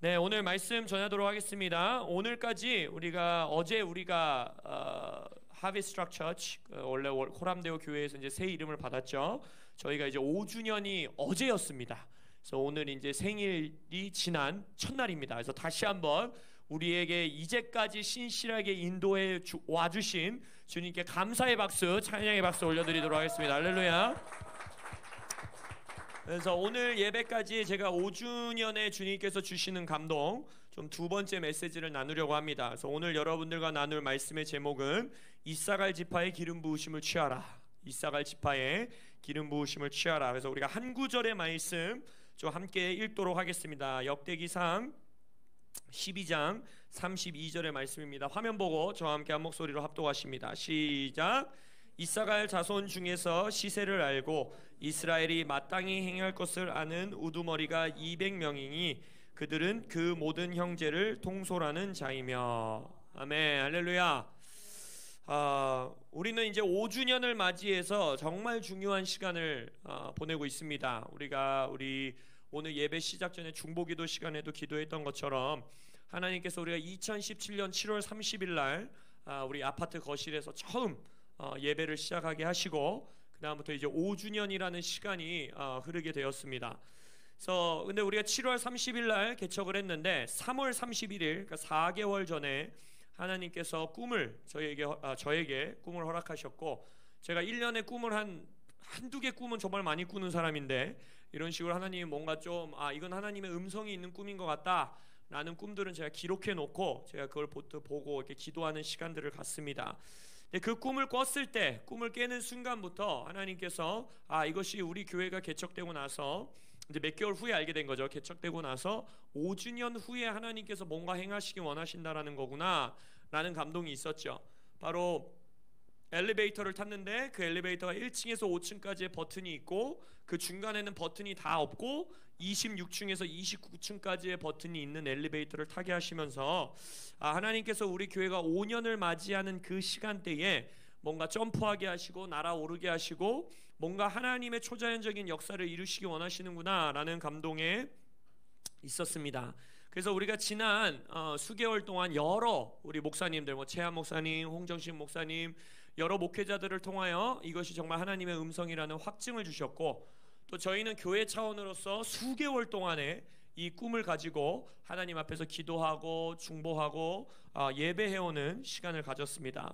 네, 오늘 말씀 전하도록 하겠습니다. 오늘까지 어제 우리가 하비스트 트럭 처치, 원래 호람대오 교회에서 이제 새 이름을 받았죠. 저희가 이제 5주년이 어제였습니다. 그래서 오늘 이제 생일이 지난 첫날입니다. 그래서 다시 한번 우리에게 이제까지 신실하게 인도해 와주신 주님께 감사의 박수, 찬양의 박수 올려드리도록 하겠습니다. 할렐루야. 그래서 오늘 예배까지 제가 5주년에 주님께서 주시는 감동, 좀 두 번째 메시지를 나누려고 합니다. 그래서 오늘 여러분들과 나눌 말씀의 제목은 이사갈 지파의 기름 부으심을 취하라. 이사갈 지파의 기름 부으심을 취하라. 그래서 우리가 한 구절의 말씀 좀 함께 읽도록 하겠습니다. 역대기상 12장 32절의 말씀입니다. 화면 보고 저와 함께 한 목소리로 합독하십니다. 시작. 이사갈 자손 중에서 시세를 알고 이스라엘이 마땅히 행할 것을 아는 우두머리가 200명이니 그들은 그 모든 형제를 통솔하는 자이며. 아멘. 할렐루야. 우리는 이제 5주년을 맞이해서 정말 중요한 시간을 보내고 있습니다. 우리 오늘 예배 시작 전에 중보기도 시간에도 기도했던 것처럼 하나님께서 우리가 2017년 7월 30일 날 우리 아파트 거실에서 처음 예배를 시작하게 하시고 그 다음부터 이제 5주년이라는 시간이 흐르게 되었습니다. 그래서 근데 우리가 7월 30일 날 개척을 했는데 3월 31일 그러니까 4개월 전에 하나님께서 저에게 꿈을 허락하셨고, 제가 1년에 꿈을 한두 개 꿈은 정말 많이 꾸는 사람인데 이런 식으로 하나님이 뭔가 좀 이건 하나님의 음성이 있는 꿈인 것 같다 라는 꿈들은 제가 기록해 놓고 제가 그걸 보고 이렇게 기도하는 시간들을 갖습니다. 근데 그 꿈을 꿨을 때, 꿈을 깨는 순간부터 하나님께서 이것이 우리 교회가 개척되고 나서 이제 몇 개월 후에 알게 된 거죠. 개척되고 나서 5주년 후에 하나님께서 뭔가 행하시기 원하신다라는 거구나 라는 감동이 있었죠. 바로 엘리베이터를 탔는데 그 엘리베이터가 1층에서 5층까지의 버튼이 있고 그 중간에는 버튼이 다 없고 26층에서 29층까지의 버튼이 있는 엘리베이터를 타게 하시면서 하나님께서 우리 교회가 5년을 맞이하는 그 시간대에 뭔가 점프하게 하시고 날아오르게 하시고 뭔가 하나님의 초자연적인 역사를 이루시기 원하시는구나 라는 감동에 있었습니다. 그래서 우리가 지난 수개월 동안 여러 우리 목사님들, 최한 목사님, 홍정신 목사님, 여러 목회자들을 통하여 이것이 정말 하나님의 음성이라는 확증을 주셨고, 또 저희는 교회 차원으로서 수개월 동안에 이 꿈을 가지고 하나님 앞에서 기도하고 중보하고 예배해오는 시간을 가졌습니다.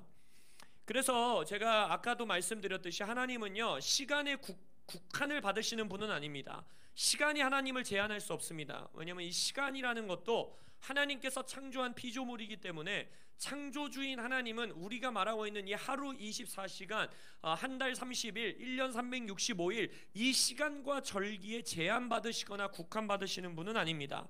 그래서 제가 아까도 말씀드렸듯이 하나님은요, 시간의 국한을 받으시는 분은 아닙니다. 시간이 하나님을 제한할 수 없습니다. 왜냐하면 이 시간이라는 것도 하나님께서 창조한 피조물이기 때문에 창조주인 하나님은 우리가 말하고 있는 이 하루 24시간, 한 달 30일, 1년 365일 이 시간과 절기에 제한받으시거나 국한받으시는 분은 아닙니다.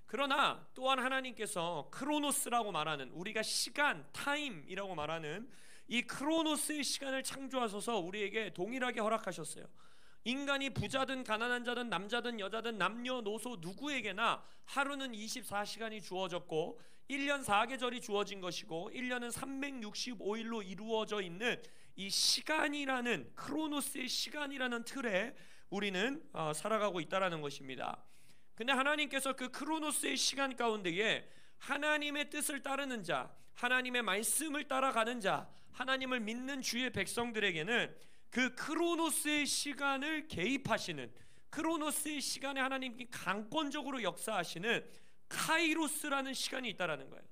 그러나 또한 하나님께서 크로노스라고 말하는, 우리가 시간, 타임이라고 말하는 이 크로노스의 시간을 창조하셔서 우리에게 동일하게 허락하셨어요. 인간이 부자든 가난한 자든 남자든 여자든 남녀노소 누구에게나 하루는 24시간이 주어졌고 1년 4계절이 주어진 것이고 1년은 365일로 이루어져 있는 이 시간이라는, 크로노스의 시간이라는 틀에 우리는 살아가고 있다는 것입니다. 근데 하나님께서 그 크로노스의 시간 가운데에 하나님의 뜻을 따르는 자, 하나님의 말씀을 따라가는 자, 하나님을 믿는 주의 백성들에게는 그 크로노스의 시간을 개입하시는, 크로노스의 시간에 하나님이 강권적으로 역사하시는 카이로스라는 시간이 있다는 거예요.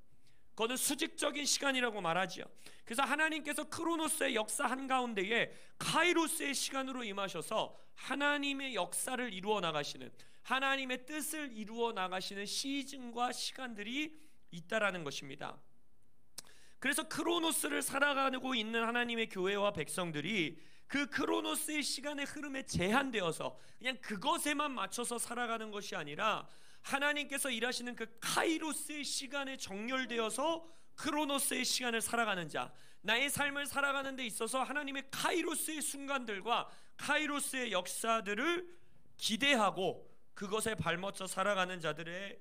그것은 수직적인 시간이라고 말하지요. 그래서 하나님께서 크로노스의 역사 한가운데에 카이로스의 시간으로 임하셔서 하나님의 역사를 이루어 나가시는, 하나님의 뜻을 이루어 나가시는 시즌과 시간들이 있다라는 것입니다. 그래서 크로노스를 살아가고 있는 하나님의 교회와 백성들이 그 크로노스의 시간의 흐름에 제한되어서 그냥 그것에만 맞춰서 살아가는 것이 아니라 하나님께서 일하시는 그 카이로스의 시간에 정렬되어서 크로노스의 시간을 살아가는 자, 나의 삶을 살아가는 데 있어서 하나님의 카이로스의 순간들과 카이로스의 역사들을 기대하고 그것에 발맞춰 살아가는 자들의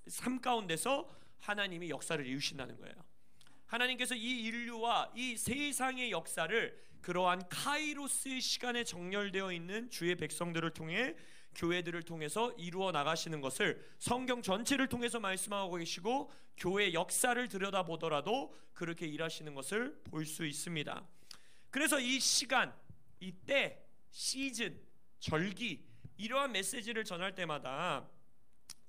삶 가운데서 하나님이 역사를 이루신다는 거예요. 하나님께서 이 인류와 이 세상의 역사를 그러한 카이로스의 시간에 정렬되어 있는 주의 백성들을 통해 교회들을 통해서 이루어 나가시는 것을 성경 전체를 통해서 말씀하고 계시고, 교회 역사를 들여다보더라도 그렇게 일하시는 것을 볼 수 있습니다. 그래서 이 시간, 이 때, 시즌, 절기, 이러한 메시지를 전할 때마다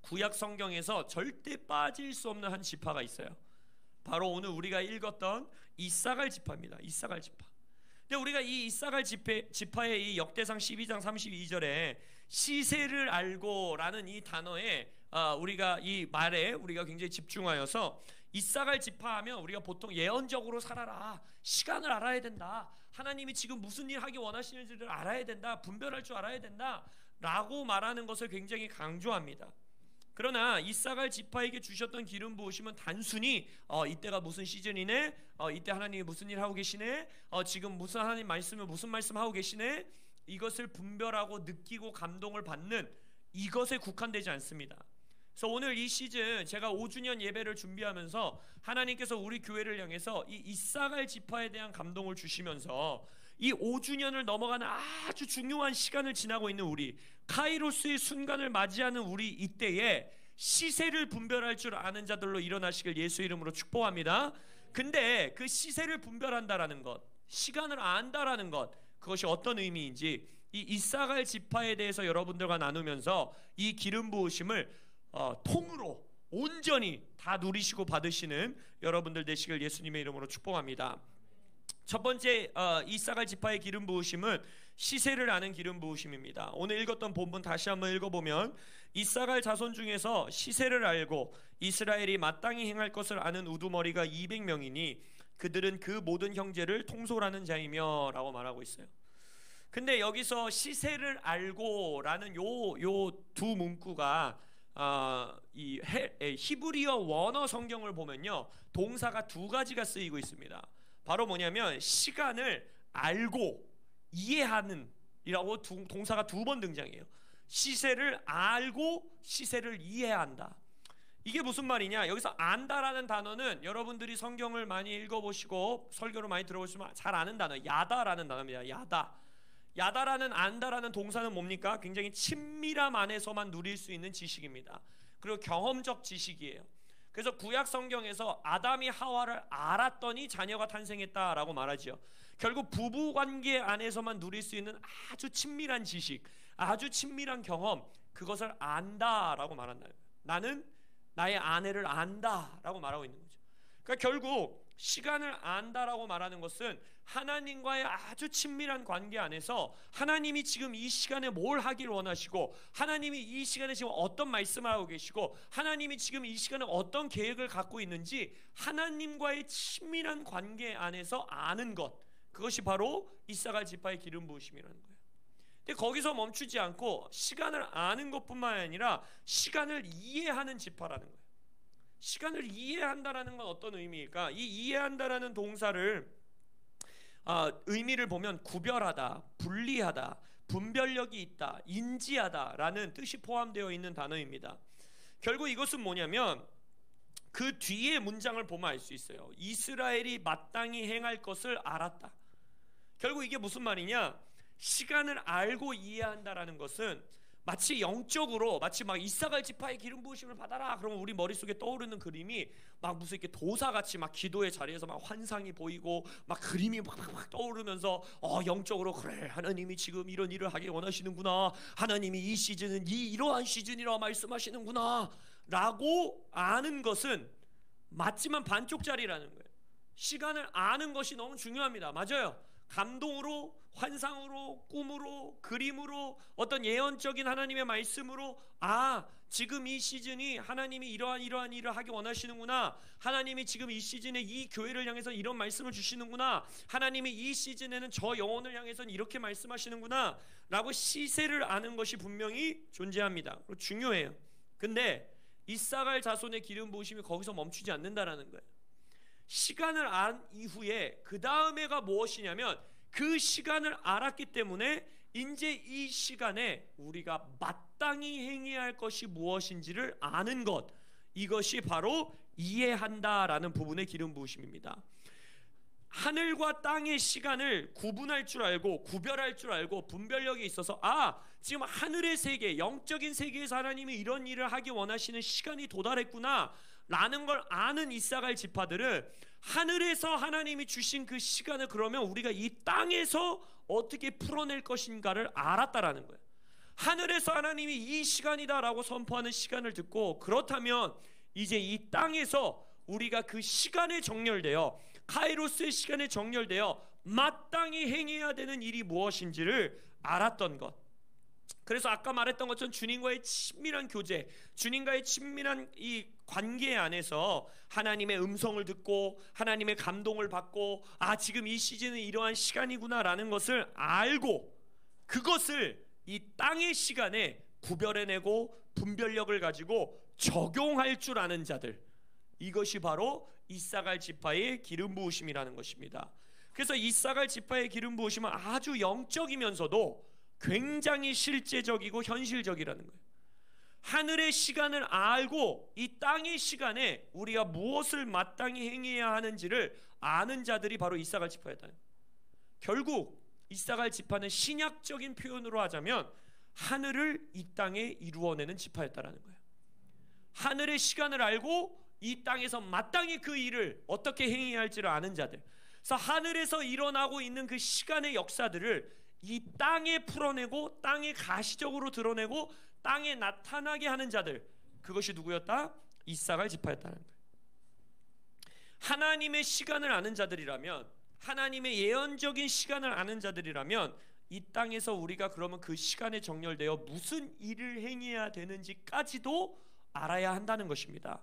구약 성경에서 절대 빠질 수 없는 한 지파가 있어요. 바로 오늘 우리가 읽었던 이사갈 지파입니다. 이사갈 지파. 근데 우리가 이 이사갈 지파의 이 역대상 12장 32절에 시세를 알고 라는 이 단어에 우리가 이 말에 우리가 굉장히 집중하여서, 이사갈 지파하면 우리가 보통 예언적으로 살아라, 시간을 알아야 된다, 하나님이 지금 무슨 일 하기 원하시는지를 알아야 된다, 분별할 줄 알아야 된다 라고 말하는 것을 굉장히 강조합니다. 그러나 이사갈 지파에게 주셨던 기름 부으심은 단순히 이때가 무슨 시즌이네, 이때 하나님이 무슨 일 하고 계시네, 지금 무슨 하나님 말씀을 무슨 말씀 하고 계시네, 이것을 분별하고 느끼고 감동을 받는 이것에 국한되지 않습니다. 그래서 오늘 이 시즌 제가 5주년 예배를 준비하면서 하나님께서 우리 교회를 향해서 이 이사갈 지파에 대한 감동을 주시면서 이 5주년을 넘어가는 아주 중요한 시간을 지나고 있는 우리, 카이로스의 순간을 맞이하는 우리 이때에 시세를 분별할 줄 아는 자들로 일어나시길 예수 이름으로 축복합니다. 근데 그 시세를 분별한다라는 것, 시간을 안다라는 것, 그것이 어떤 의미인지 이 이사갈 지파에 대해서 여러분들과 나누면서 이 기름 부으심을 통으로 온전히 다 누리시고 받으시는 여러분들 되시길 예수님의 이름으로 축복합니다. 첫 번째 이사갈 지파의 기름 부으심은 시세를 아는 기름 부으심입니다. 오늘 읽었던 본문 다시 한번 읽어보면, 이사갈 자손 중에서 시세를 알고 이스라엘이 마땅히 행할 것을 아는 우두머리가 200명이니 그들은 그 모든 형제를 통솔하는 자이며 라고 말하고 있어요. 근데 여기서 시세를 알고 라는 요 두 문구가 이 히브리어 원어 성경을 보면요, 동사가 두 가지가 쓰이고 있습니다. 바로 뭐냐면 시간을 알고 이해하는 이라고 동사가 두 번 등장해요. 시세를 알고 시세를 이해한다. 이게 무슨 말이냐? 여기서 안다라는 단어는 여러분들이 성경을 많이 읽어보시고 설교를 많이 들어보시면 잘 아는 단어, 야다라는 단어입니다. 야다라는 안다라는 동사는 뭡니까? 굉장히 친밀함 안에서만 누릴 수 있는 지식입니다. 그리고 경험적 지식이에요. 그래서 구약 성경에서 아담이 하와를 알았더니 자녀가 탄생했다라고 말하죠. 결국 부부 관계 안에서만 누릴 수 있는 아주 친밀한 지식, 아주 친밀한 경험, 그것을 안다라고 말한다. 나는 나의 아내를 안다라고 말하고 있는 거죠. 그러니까 결국 시간을 안다라고 말하는 것은 하나님과의 아주 친밀한 관계 안에서 하나님이 지금 이 시간에 뭘 하길 원하시고, 하나님이 이 시간에 지금 어떤 말씀을 하고 계시고, 하나님이 지금 이 시간에 어떤 계획을 갖고 있는지 하나님과의 친밀한 관계 안에서 아는 것, 그것이 바로 이사갈 지파의 기름 부으심이라는 거예요. 근데 거기서 멈추지 않고 시간을 아는 것뿐만 아니라 시간을 이해하는 지파라는 거예요. 시간을 이해한다라는 건 어떤 의미일까? 이 이해한다라는 동사를 의미를 보면 구별하다, 분리하다, 분별력이 있다, 인지하다라는 뜻이 포함되어 있는 단어입니다. 결국 이것은 뭐냐면 그 뒤에 문장을 보면 알 수 있어요. 이스라엘이 마땅히 행할 것을 알았다. 결국 이게 무슨 말이냐? 시간을 알고 이해한다라는 것은 마치 영적으로, 마치 막 이사갈 지파의 기름 부으심을 받아라 그러면 우리 머릿속에 떠오르는 그림이 막 무슨 이렇게 도사같이 막 기도의 자리에서 막 환상이 보이고 막 그림이 막 떠오르면서 영적으로, 그래, 하나님이 지금 이런 일을 하기 원하시는구나, 하나님이 이 시즌은 이러한 시즌이라 말씀하시는구나 라고 아는 것은 맞지만 반쪽짜리라는 거예요. 시간을 아는 것이 너무 중요합니다. 맞아요. 감동으로, 환상으로, 꿈으로, 그림으로, 어떤 예언적인 하나님의 말씀으로, 지금 이 시즌이 하나님이 이러한 일을 하기 원하시는구나, 하나님이 지금 이 시즌에 이 교회를 향해서 이런 말씀을 주시는구나, 하나님이 이 시즌에는 저 영혼을 향해서는 이렇게 말씀하시는구나 라고 시세를 아는 것이 분명히 존재합니다. 그리고 중요해요. 근데 이사갈 자손의 기름 부으심이 거기서 멈추지 않는다라는 거예요. 시간을 안 이후에 그 다음에가 무엇이냐면, 그 시간을 알았기 때문에 이제 이 시간에 우리가 마땅히 행해야 할 것이 무엇인지를 아는 것, 이것이 바로 이해한다라는 부분의 기름 부으심입니다. 하늘과 땅의 시간을 구분할 줄 알고 구별할 줄 알고 분별력이 있어서 지금 하늘의 세계, 영적인 세계에서 하나님이 이런 일을 하기 원하시는 시간이 도달했구나 라는 걸 아는 이사갈 지파들은 하늘에서 하나님이 주신 그 시간을 그러면 우리가 이 땅에서 어떻게 풀어낼 것인가를 알았다라는 거예요. 하늘에서 하나님이 이 시간이다라고 선포하는 시간을 듣고, 그렇다면 이제 이 땅에서 우리가 그 시간에 정렬되어, 카이로스의 시간에 정렬되어 마땅히 행해야 되는 일이 무엇인지를 알았던 것. 그래서 아까 말했던 것처럼 주님과의 친밀한 교제, 주님과의 친밀한 이 관계 안에서 하나님의 음성을 듣고 하나님의 감동을 받고 지금 이 시즌은 이러한 시간이구나라는 것을 알고, 그것을 이 땅의 시간에 구별해내고 분별력을 가지고 적용할 줄 아는 자들, 이것이 바로 이사갈 지파의 기름 부으심이라는 것입니다. 그래서 이사갈 지파의 기름 부으심은 아주 영적이면서도 굉장히 실제적이고 현실적이라는 거예요. 하늘의 시간을 알고 이 땅의 시간에 우리가 무엇을 마땅히 행해야 하는지를 아는 자들이 바로 이사갈 지파였다는 거예요. 결국 이사갈 지파는 신약적인 표현으로 하자면 하늘을 이 땅에 이루어내는 지파였다는 거예요. 하늘의 시간을 알고 이 땅에서 마땅히 그 일을 어떻게 행해야 할지를 아는 자들, 그래서 하늘에서 일어나고 있는 그 시간의 역사들을 이 땅에 풀어내고 땅에 가시적으로 드러내고 땅에 나타나게 하는 자들, 그것이 누구였다? 이사갈 지파였다는 거예요. 하나님의 시간을 아는 자들이라면, 하나님의 예언적인 시간을 아는 자들이라면 이 땅에서 우리가 그러면 그 시간에 정렬되어 무슨 일을 행해야 되는지까지도 알아야 한다는 것입니다.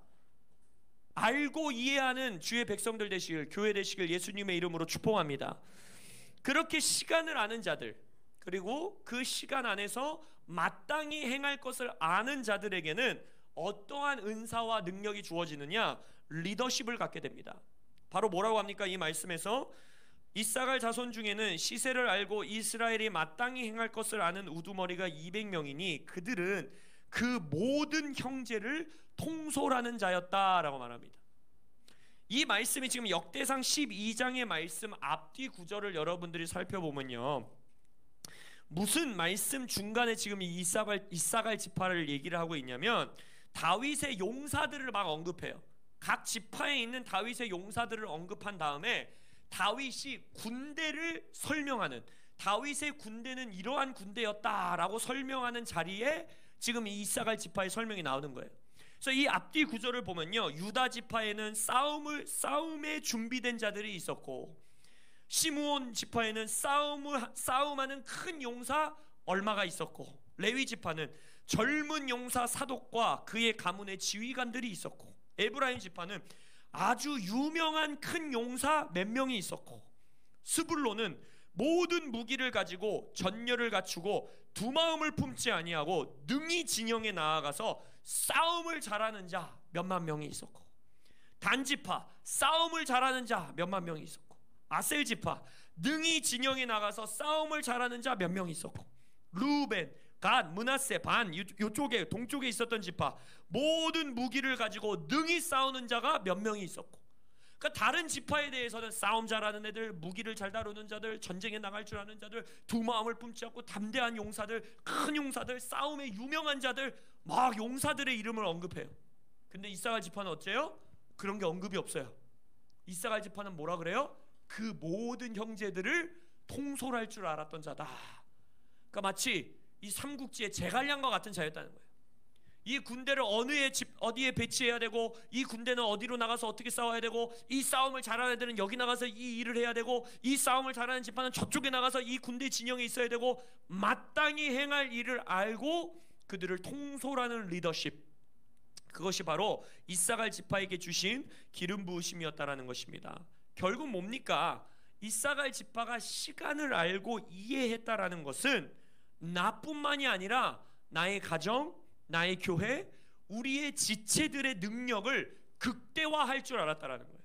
알고 이해하는 주의 백성들 되시길, 교회 되시길 예수님의 이름으로 축복합니다. 그렇게 시간을 아는 자들, 그리고 그 시간 안에서 마땅히 행할 것을 아는 자들에게는 어떠한 은사와 능력이 주어지느냐? 리더십을 갖게 됩니다. 바로 뭐라고 합니까? 이 말씀에서 이사갈 자손 중에는 시세를 알고 이스라엘이 마땅히 행할 것을 아는 우두머리가 200명이니 그들은 그 모든 형제를 통솔하는 자였다라고 말합니다. 이 말씀이 지금 역대상 12장의 말씀 앞뒤 구절을 여러분들이 살펴보면요, 무슨 말씀 중간에 지금 이 이사갈 지파를 얘기를 하고 있냐면 다윗의 용사들을 막 언급해요. 각 지파에 있는 다윗의 용사들을 언급한 다음에 다윗이 군대를 설명하는, 다윗의 군대는 이러한 군대였다라고 설명하는 자리에 지금 이 이사갈 지파의 설명이 나오는 거예요. 그래서 이 앞뒤 구절을 보면요, 유다 지파에는 싸움에 준비된 자들이 있었고, 시므온 지파에는 싸움하는 큰 용사 얼마가 있었고, 레위 지파는 젊은 용사 사독과 그의 가문의 지휘관들이 있었고, 에브라임 지파는 아주 유명한 큰 용사 몇 명이 있었고, 스불론은 모든 무기를 가지고 전열을 갖추고 두 마음을 품지 아니하고 능히 진영에 나아가서 싸움을 잘하는 자 몇만 명이 있었고, 단지파 싸움을 잘하는 자 몇만 명이 있었고, 아셀 지파 능히 진영에 나가서 싸움을 잘하는 자 몇 명이 있었고, 루벤, 갓, 므낫세, 반 요쪽에 동쪽에 있었던 지파 모든 무기를 가지고 능히 싸우는 자가 몇 명이 있었고, 그러니까 다른 지파에 대해서는 싸움 잘하는 애들, 무기를 잘 다루는 자들, 전쟁에 나갈 줄 아는 자들, 두 마음을 품지 않고 담대한 용사들, 큰 용사들, 싸움에 유명한 자들, 막 용사들의 이름을 언급해요. 근데 이사갈 지파는 어째요? 그런 게 언급이 없어요. 이사갈 지파는 뭐라 그래요? 그 모든 형제들을 통솔할 줄 알았던 자다. 그러니까 마치 이 삼국지의 제갈량과 같은 자였다는 거예요. 이 군대를 어디에 배치해야 되고, 이 군대는 어디로 나가서 어떻게 싸워야 되고, 이 싸움을 잘하는 애들은 여기 나가서 이 일을 해야 되고, 이 싸움을 잘하는 지파는 저쪽에 나가서 이 군대 진영에 있어야 되고, 마땅히 행할 일을 알고 그들을 통솔하는 리더십, 그것이 바로 이사갈 지파에게 주신 기름 부으심이었다라는 것입니다. 결국 뭡니까? 이사갈 지파가 시간을 알고 이해했다라는 것은 나뿐만이 아니라 나의 가정, 나의 교회, 우리의 지체들의 능력을 극대화할 줄 알았다라는 거예요.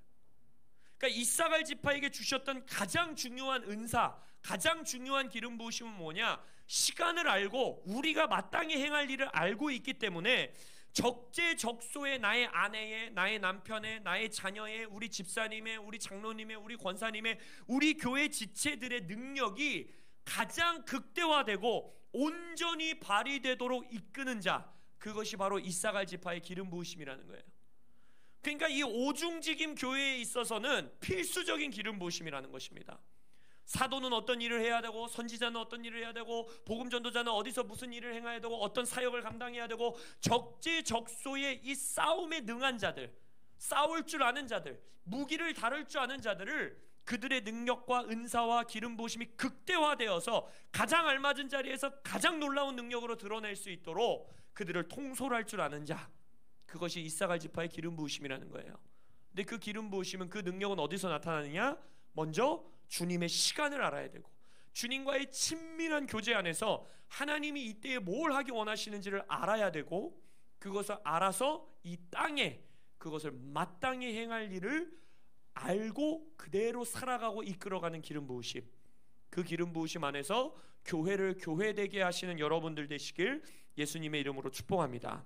그러니까 이사갈 지파에게 주셨던 가장 중요한 은사, 가장 중요한 기름 부으심은 뭐냐? 시간을 알고 우리가 마땅히 행할 일을 알고 있기 때문에 적재적소에 나의 아내의, 나의 남편의, 나의 자녀의, 우리 집사님의, 우리 장로님의, 우리 권사님의, 우리 교회 지체들의 능력이 가장 극대화되고 온전히 발휘되도록 이끄는 자, 그것이 바로 이사갈 지파의 기름 부으심이라는 거예요. 그러니까 이 오중직임 교회에 있어서는 필수적인 기름 부으심이라는 것입니다. 사도는 어떤 일을 해야 되고, 선지자는 어떤 일을 해야 되고, 복음 전도자는 어디서 무슨 일을 행해야 되고, 어떤 사역을 감당해야 되고, 적재적소의 이 싸움에 능한 자들, 싸울 줄 아는 자들, 무기를 다룰 줄 아는 자들을 그들의 능력과 은사와 기름 부으심이 극대화되어서 가장 알맞은 자리에서 가장 놀라운 능력으로 드러낼 수 있도록 그들을 통솔할 줄 아는 자, 그것이 이사갈 지파의 기름 부으심이라는 거예요. 근데 그 기름 부으심은, 그 능력은 어디서 나타나느냐? 먼저 주님의 시간을 알아야 되고, 주님과의 친밀한 교제 안에서 하나님이 이때에 뭘 하기 원하시는지를 알아야 되고, 그것을 알아서 이 땅에 그것을 마땅히 행할 일을 알고 그대로 살아가고 이끌어가는 기름 부으심, 그 기름 부으심 안에서 교회를 교회되게 하시는 여러분들 되시길 예수님의 이름으로 축복합니다.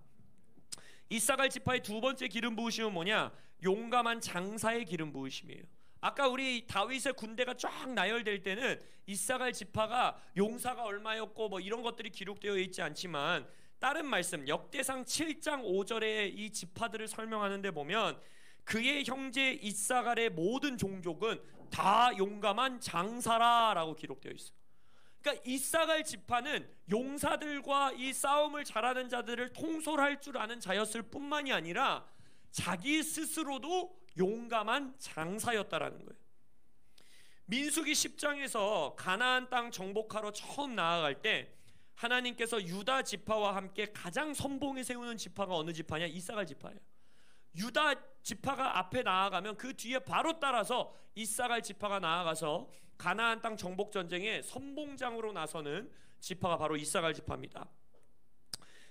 이사갈 지파의 두 번째 기름 부으심은 뭐냐? 용감한 장사의 기름 부으심이에요. 아까 우리 다윗의 군대가 쫙 나열될 때는 이사갈 지파가 용사가 얼마였고 뭐 이런 것들이 기록되어 있지 않지만, 다른 말씀 역대상 7장 5절에 이 지파들을 설명하는 데 보면 그의 형제 이사갈의 모든 종족은 다 용감한 장사라라고 기록되어 있어요. 그러니까 이사갈 지파는 용사들과 이 싸움을 잘하는 자들을 통솔할 줄 아는 자였을 뿐만이 아니라 자기 스스로도 용감한 장사였다라는 거예요. 민수기 10장에서 가나안 땅 정복하러 처음 나아갈 때 하나님께서 유다 지파와 함께 가장 선봉에 세우는 지파가 어느 지파냐? 이사갈 지파예요. 유다 지파가 앞에 나아가면 그 뒤에 바로 따라서 이사갈 지파가 나아가서 가나안 땅 정복 전쟁에 선봉장으로 나서는 지파가 바로 이사갈 지파입니다.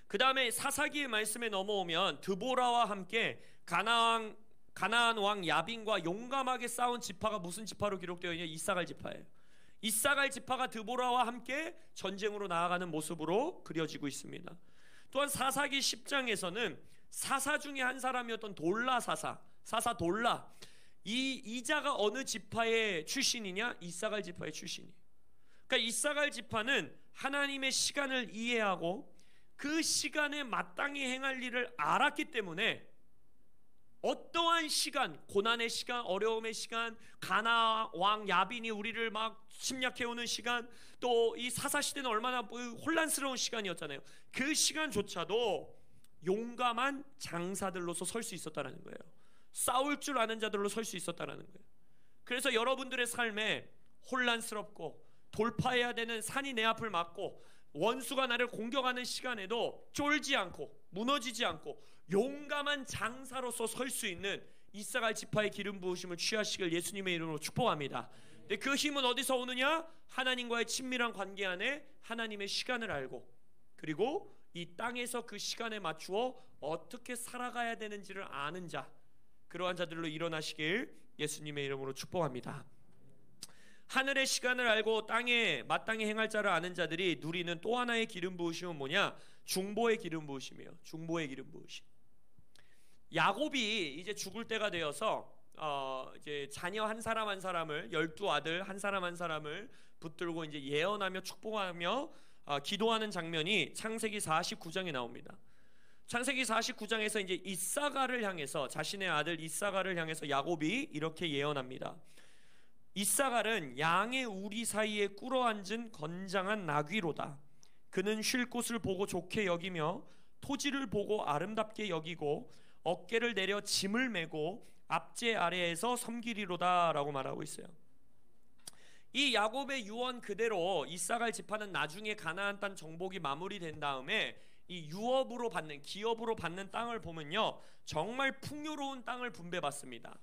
그 다음에 사사기의 말씀에 넘어오면 드보라와 함께 가나안 왕 야빈과 용감하게 싸운 지파가 무슨 지파로 기록되어 있냐? 이사갈 지파예요. 이사갈 지파가 드보라와 함께 전쟁으로 나아가는 모습으로 그려지고 있습니다. 또한 사사기 10장에서는 사사 중에 한 사람이었던 돌라 사사 돌라, 이 자가 어느 지파의 출신이냐? 이사갈 지파의 출신이에요. 그러니까 이사갈 지파는 하나님의 시간을 이해하고 그 시간에 마땅히 행할 일을 알았기 때문에 어떠한 시간, 고난의 시간, 어려움의 시간, 가나 왕 야빈이 우리를 막 침략해오는 시간, 또 이 사사시대는 얼마나 혼란스러운 시간이었잖아요. 그 시간조차도 용감한 장사들로서 설 수 있었다는 거예요. 싸울 줄 아는 자들로 설 수 있었다는 거예요. 그래서 여러분들의 삶에 혼란스럽고 돌파해야 되는 산이 내 앞을 막고 원수가 나를 공격하는 시간에도 쫄지 않고 무너지지 않고 용감한 장사로서 설 수 있는 이사갈 지파의 기름 부으심을 취하시길 예수님의 이름으로 축복합니다. 근데 그 힘은 어디서 오느냐? 하나님과의 친밀한 관계 안에 하나님의 시간을 알고, 그리고 이 땅에서 그 시간에 맞추어 어떻게 살아가야 되는지를 아는 자, 그러한 자들로 일어나시길 예수님의 이름으로 축복합니다. 하늘의 시간을 알고 땅에 마땅히 행할 자를 아는 자들이 누리는 또 하나의 기름 부으심은 뭐냐? 중보의 기름 부으심이에요. 중보의 기름 부으심. 야곱이 이제 죽을 때가 되어서 이제 자녀 한 사람 한 사람을, 12아들 한 사람을 붙들고 이제 예언하며 축복하며 기도하는 장면이 창세기 49장에 나옵니다. 창세기 49장에서 이제 이사갈을 향해서, 자신의 아들 이사갈을 향해서 야곱이 이렇게 예언합니다. 이사갈은 양의 우리 사이에 꿇어앉은 건장한 나귀로다. 그는 쉴 곳을 보고 좋게 여기며 토지를 보고 아름답게 여기고 어깨를 내려 짐을 메고 앞제 아래에서 섬기리로다 라고 말하고 있어요. 이 야곱의 유언 그대로 이사갈 지파는 나중에 가나안 땅 정복이 마무리된 다음에 이 유업으로 받는, 기업으로 받는 땅을 보면요, 정말 풍요로운 땅을 분배받습니다.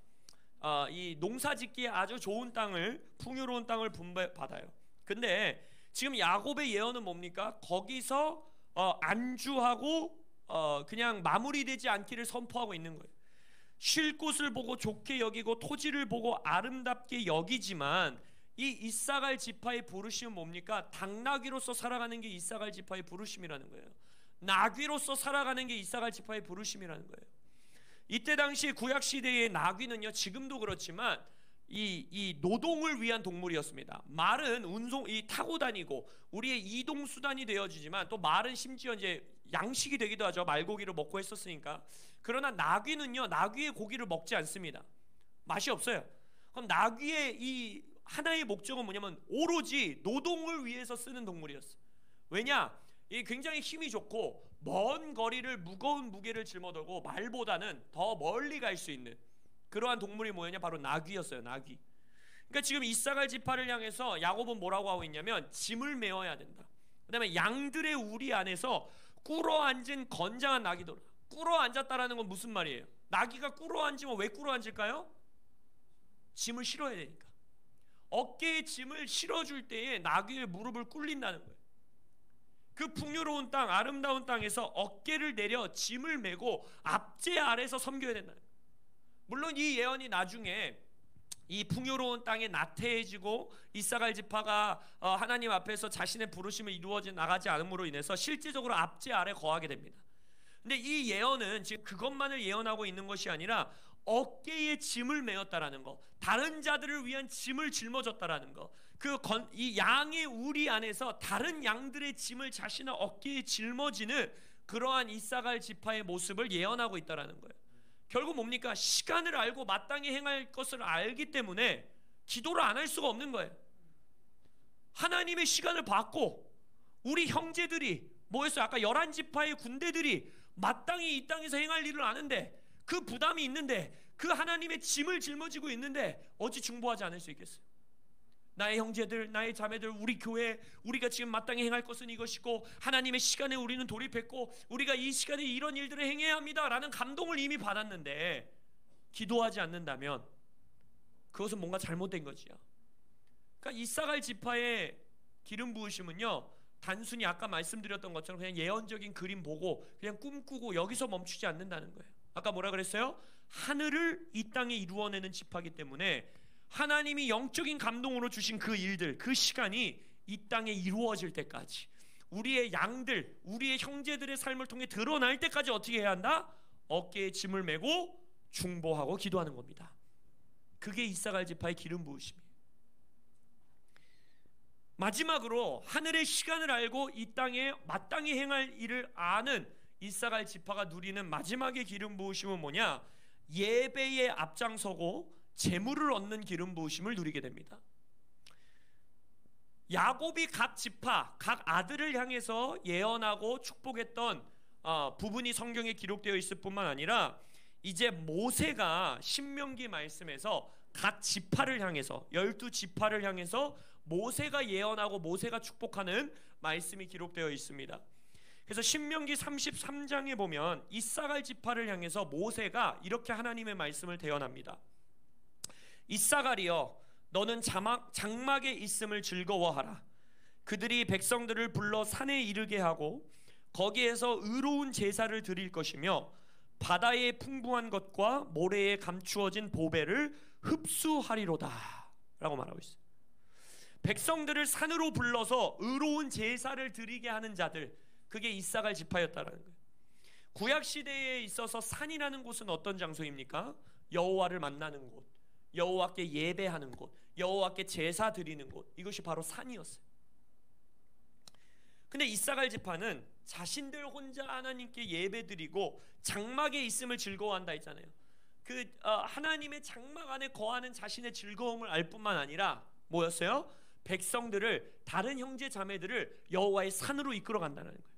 이 농사짓기에 아주 좋은 땅을, 풍요로운 땅을 분배받아요. 근데 지금 야곱의 예언은 뭡니까? 거기서 안주하고 그냥 마무리되지 않기를 선포하고 있는 거예요. 쉴 곳을 보고 좋게 여기고 토지를 보고 아름답게 여기지만, 이 이사갈 지파의 부르심은 뭡니까? 당나귀로서 살아가는 게 이사갈 지파의 부르심이라는 거예요. 나귀로서 살아가는 게 이사갈 지파의 부르심이라는 거예요. 이때 당시 구약 시대의 나귀는요, 지금도 그렇지만 이 노동을 위한 동물이었습니다. 말은 이 타고 다니고 우리의 이동 수단이 되어지지만 또 말은 심지어 이제 양식이 되기도 하죠. 말고기를 먹고 했었으니까. 그러나 나귀는요, 나귀의 고기를 먹지 않습니다. 맛이 없어요. 그럼 나귀의 이 하나의 목적은 뭐냐면 오로지 노동을 위해서 쓰는 동물이었어요. 왜냐? 이 굉장히 힘이 좋고 먼 거리를 무거운 무게를 짊어들고 말보다는 더 멀리 갈 수 있는 그러한 동물이 뭐였냐? 바로 나귀였어요. 나귀. 그러니까 지금 이사갈 지파를 향해서 야곱은 뭐라고 하고 있냐면 짐을 메어야 된다. 그 다음에 양들의 우리 안에서 꿇어앉은 건장한 나귀들. 꿇어앉았다라는 건 무슨 말이에요? 나귀가 꿇어앉으면 왜 꿇어앉을까요? 짐을 실어야 되니까. 어깨에 짐을 실어줄 때에 나귀의 무릎을 꿇린다는 거예요. 그 풍요로운 땅, 아름다운 땅에서 어깨를 내려 짐을 메고 압제 아래서 섬겨야 된다는 거예요. 물론 이 예언이 나중에 이 풍요로운 땅에 나태해지고 이사갈 지파가 하나님 앞에서 자신의 부르심을 이루어져 나가지 않음으로 인해서 실제적으로 압제 아래 거하게 됩니다. 근데 이 예언은 지금 그것만을 예언하고 있는 것이 아니라 어깨에 짐을 메었다라는 거, 다른 자들을 위한 짐을 짊어졌다라는 거, 이 양의 우리 안에서 다른 양들의 짐을 자신의 어깨에 짊어지는 그러한 이사갈 지파의 모습을 예언하고 있다라는 거예요. 결국 뭡니까? 시간을 알고 마땅히 행할 것을 알기 때문에 기도를 안 할 수가 없는 거예요. 하나님의 시간을 받고 우리 형제들이 뭐였어요? 아까 11지파의 군대들이 마땅히 이 땅에서 행할 일을 아는데 그 부담이 있는데 그 하나님의 짐을 짊어지고 있는데 어찌 중보하지 않을 수 있겠어요? 나의 형제들, 나의 자매들, 우리 교회, 우리가 지금 마땅히 행할 것은 이것이고 하나님의 시간에 우리는 돌입했고 우리가 이 시간에 이런 일들을 행해야 합니다 라는 감동을 이미 받았는데 기도하지 않는다면 그것은 뭔가 잘못된 거지요. 그러니까 이사갈 지파의 기름 부으심은요, 단순히 아까 말씀드렸던 것처럼 그냥 예언적인 그림 보고 그냥 꿈꾸고 여기서 멈추지 않는다는 거예요. 아까 뭐라 그랬어요? 하늘을 이 땅에 이루어내는 지파이기 때문에 하나님이 영적인 감동으로 주신 그 일들, 그 시간이 이 땅에 이루어질 때까지 우리의 양들, 우리의 형제들의 삶을 통해 드러날 때까지 어떻게 해야 한다? 어깨에 짐을 메고 중보하고 기도하는 겁니다. 그게 이사갈 지파의 기름 부으심이에요. 마지막으로 하늘의 시간을 알고 이 땅에 마땅히 행할 일을 아는 이사갈 지파가 누리는 마지막의 기름 부으심은 뭐냐? 예배에 앞장서고 재물을 얻는 기름 부으심을 누리게 됩니다. 야곱이 각 지파, 각 아들을 향해서 예언하고 축복했던 부분이 성경에 기록되어 있을 뿐만 아니라 이제 모세가 신명기 말씀에서 각 지파를 향해서 12지파를 향해서 모세가 예언하고 모세가 축복하는 말씀이 기록되어 있습니다. 그래서 신명기 33장에 보면 이사갈 지파를 향해서 모세가 이렇게 하나님의 말씀을 대언합니다. 이사갈이여, 너는 장막에 있음을 즐거워하라. 그들이 백성들을 불러 산에 이르게 하고 거기에서 의로운 제사를 드릴 것이며 바다의 풍부한 것과 모래에 감추어진 보배를 흡수하리로다 라고 말하고 있어요. 백성들을 산으로 불러서 의로운 제사를 드리게 하는 자들, 그게 이사갈 지파였다라는 거예요. 구약 시대에 있어서 산이라는 곳은 어떤 장소입니까? 여호와를 만나는 곳, 여호와께 예배하는 곳, 여호와께 제사 드리는 곳, 이것이 바로 산이었어요. 근데 이사갈 지파는 자신들 혼자 하나님께 예배드리고 장막에 있음을 즐거워한다 했잖아요. 하나님의 장막 안에 거하는 자신의 즐거움을 알 뿐만 아니라 뭐였어요? 백성들을, 다른 형제 자매들을 여호와의 산으로 이끌어 간다는 거예요.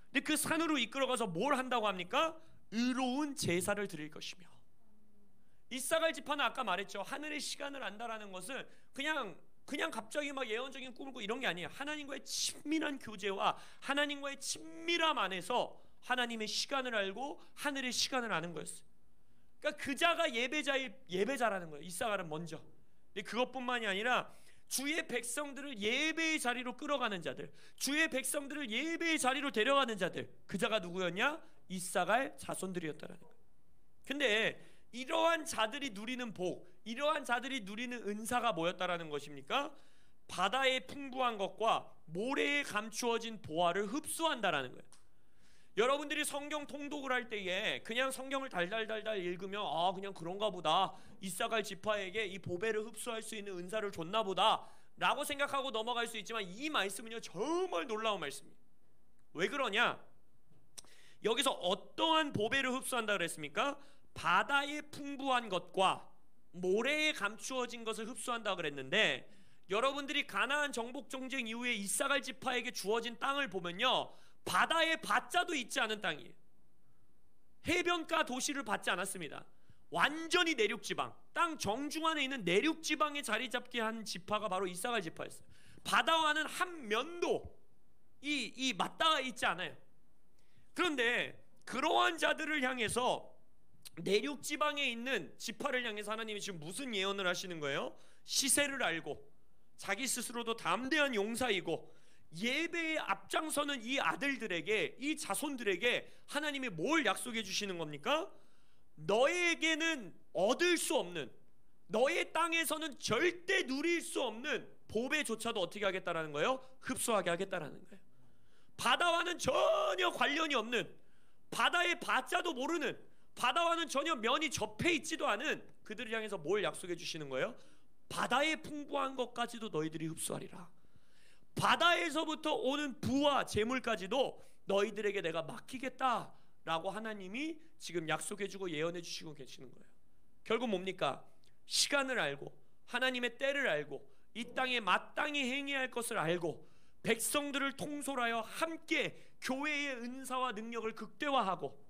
근데 그 산으로 이끌어 가서 뭘 한다고 합니까? 의로운 제사를 드릴 것이며. 이사갈 지파는 아까 말했죠. 하늘의 시간을 안다라는 것은 그냥 갑자기 막 예언적인 꿈을 꾸고 이런 게 아니에요. 하나님과의 친밀한 교제와 하나님과의 친밀함 안에서 하나님의 시간을 알고 하늘의 시간을 아는 거였어요. 그러니까 그자가 예배자라는 거예요. 이사갈은 먼저. 근데 그것뿐만이 아니라 주의 백성들을 예배의 자리로 끌어가는 자들, 주의 백성들을 예배의 자리로 데려가는 자들, 그자가 누구였냐? 이사갈 자손들이었다라는 거예요. 근데 이러한 자들이 누리는 복, 이러한 자들이 누리는 은사가 뭐였다라는 것입니까? 바다의 풍부한 것과 모래에 감추어진 보화를 흡수한다라는 거예요. 여러분들이 성경 통독을 할 때에 그냥 성경을 달달달달 읽으면 그냥 그런가 보다, 이사갈 지파에게 이 보배를 흡수할 수 있는 은사를 줬나 보다 라고 생각하고 넘어갈 수 있지만, 이 말씀은요 정말 놀라운 말씀이에요. 왜 그러냐? 여기서 어떠한 보배를 흡수한다 그랬습니까? 바다의 풍부한 것과 모래에 감추어진 것을 흡수한다 그랬는데, 여러분들이 가나안 정복 정쟁 이후에 이사갈 지파에게 주어진 땅을 보면요, 바다에 밭자도 있지 않은 땅이에요. 해변가 도시를 받지 않았습니다. 완전히 내륙지방, 땅 정중앙에 있는 내륙지방에 자리 잡게 한 지파가 바로 이사갈 지파였어요. 바다와는 한 면도 이 맞닿아 있지 않아요. 그런데 그러한 자들을 향해서, 내륙지방에 있는 지파를 향해서 하나님이 지금 무슨 예언을 하시는 거예요? 시세를 알고 자기 스스로도 담대한 용사이고 예배에 앞장서는 이 아들들에게, 이 자손들에게 하나님이 뭘 약속해 주시는 겁니까? 너에게는 얻을 수 없는, 너의 땅에서는 절대 누릴 수 없는 보배조차도 어떻게 하겠다라는 거예요? 흡수하게 하겠다라는 거예요. 바다와는 전혀 관련이 없는, 바다의 바자도 모르는, 바다와는 전혀 면이 접해 있지도 않은 그들을 향해서 뭘 약속해 주시는 거예요? 바다의 풍부한 것까지도 너희들이 흡수하리라. 바다에서부터 오는 부와 재물까지도 너희들에게 내가 맡기겠다라고 하나님이 지금 약속해 주고 예언해 주시고 계시는 거예요. 결국 뭡니까? 시간을 알고 하나님의 때를 알고 이 땅에 마땅히 행해야 할 것을 알고 백성들을 통솔하여 함께 교회의 은사와 능력을 극대화하고,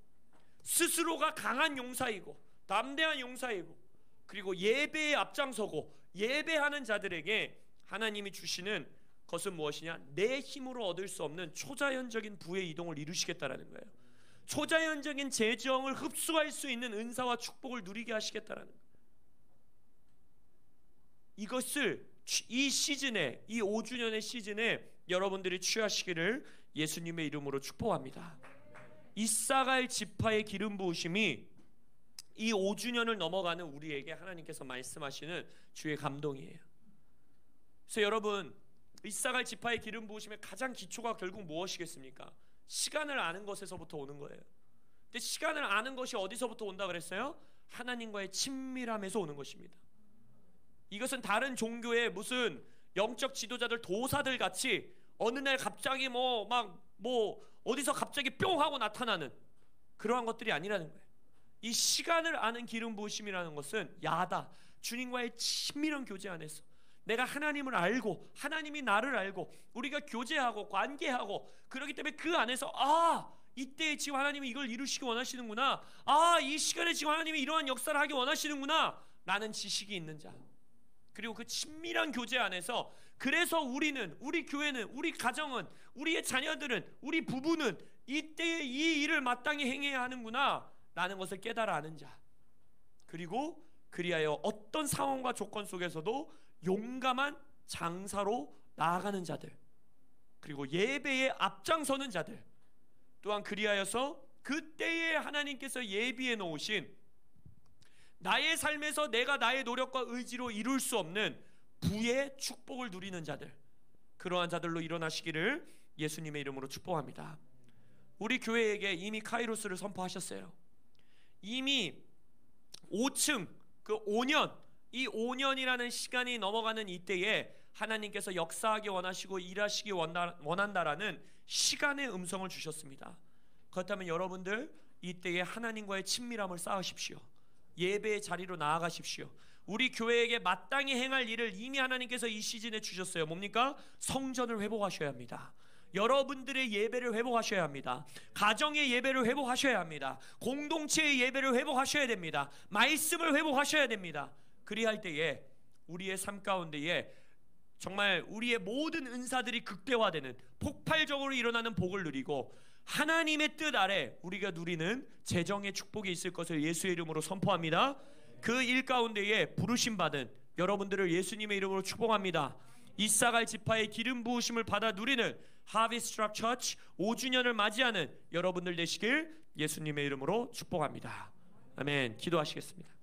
스스로가 강한 용사이고 담대한 용사이고, 그리고 예배에 앞장서고 예배하는 자들에게 하나님이 주시는 것은 무엇이냐? 내 힘으로 얻을 수 없는 초자연적인 부의 이동을 이루시겠다라는 거예요. 초자연적인 재정을 흡수할 수 있는 은사와 축복을 누리게 하시겠다라는 거예요. 이것을 이 시즌에, 이 5주년의 시즌에 여러분들이 취하시기를 예수님의 이름으로 축복합니다. 이사갈 지파의 기름 부으심이 이 5주년을 넘어가는 우리에게 하나님께서 말씀하시는 주의 감동이에요. 그래서 여러분, 이사갈 지파의 기름 부으심의 가장 기초가 결국 무엇이겠습니까? 시간을 아는 것에서부터 오는 거예요. 근데 시간을 아는 것이 어디서부터 온다 그랬어요? 하나님과의 친밀함에서 오는 것입니다. 이것은 다른 종교의 무슨 영적 지도자들, 도사들 같이 어느 날 갑자기 어디서 갑자기 뿅 하고 나타나는 그러한 것들이 아니라는 거예요. 이 시간을 아는 기름 부으심이라는 것은 야다, 주님과의 친밀한 교제 안에서 내가 하나님을 알고 하나님이 나를 알고 우리가 교제하고 관계하고, 그렇기 때문에 그 안에서 이때에 지금 하나님이 이걸 이루시기 원하시는구나, 이 시간에 지금 하나님이 이러한 역사를 하기 원하시는구나 라는 지식이 있는 자, 그리고 그 친밀한 교제 안에서, 그래서 우리는, 우리 교회는, 우리 가정은, 우리의 자녀들은, 우리 부부는 이때에 이 일을 마땅히 행해야 하는구나 라는 것을 깨달아 아는 자, 그리고 그리하여 어떤 상황과 조건 속에서도 용감한 장사로 나아가는 자들, 그리고 예배에 앞장서는 자들, 또한 그리하여서 그때에 하나님께서 예비해 놓으신 나의 삶에서 내가 나의 노력과 의지로 이룰 수 없는 부의 축복을 누리는 자들, 그러한 자들로 일어나시기를 예수님의 이름으로 축복합니다. 우리 교회에게 이미 카이로스를 선포하셨어요. 이미 5층, 그 5년, 이 5년이라는 시간이 넘어가는 이때에 하나님께서 역사하기 원하시고 일하시기 원한다라는 시간의 음성을 주셨습니다. 그렇다면 여러분들 이때에 하나님과의 친밀함을 쌓으십시오. 예배의 자리로 나아가십시오. 우리 교회에게 마땅히 행할 일을 이미 하나님께서 이 시즌에 주셨어요. 뭡니까? 성전을 회복하셔야 합니다. 여러분들의 예배를 회복하셔야 합니다. 가정의 예배를 회복하셔야 합니다. 공동체의 예배를 회복하셔야 됩니다. 말씀을 회복하셔야 됩니다. 그리할 때에 우리의 삶 가운데에 정말 우리의 모든 은사들이 극대화되는, 폭발적으로 일어나는 복을 누리고 하나님의 뜻 아래 우리가 누리는 재정의 축복이 있을 것을 예수의 이름으로 선포합니다. 그 일 가운데에 부르심 받은 여러분들을 예수님의 이름으로 축복합니다. 이사갈 지파의 기름 부으심을 받아 누리는 Harvest Truck Church 5주년을 맞이하는 여러분들 되시길 예수님의 이름으로 축복합니다. 아멘. 기도하시겠습니다.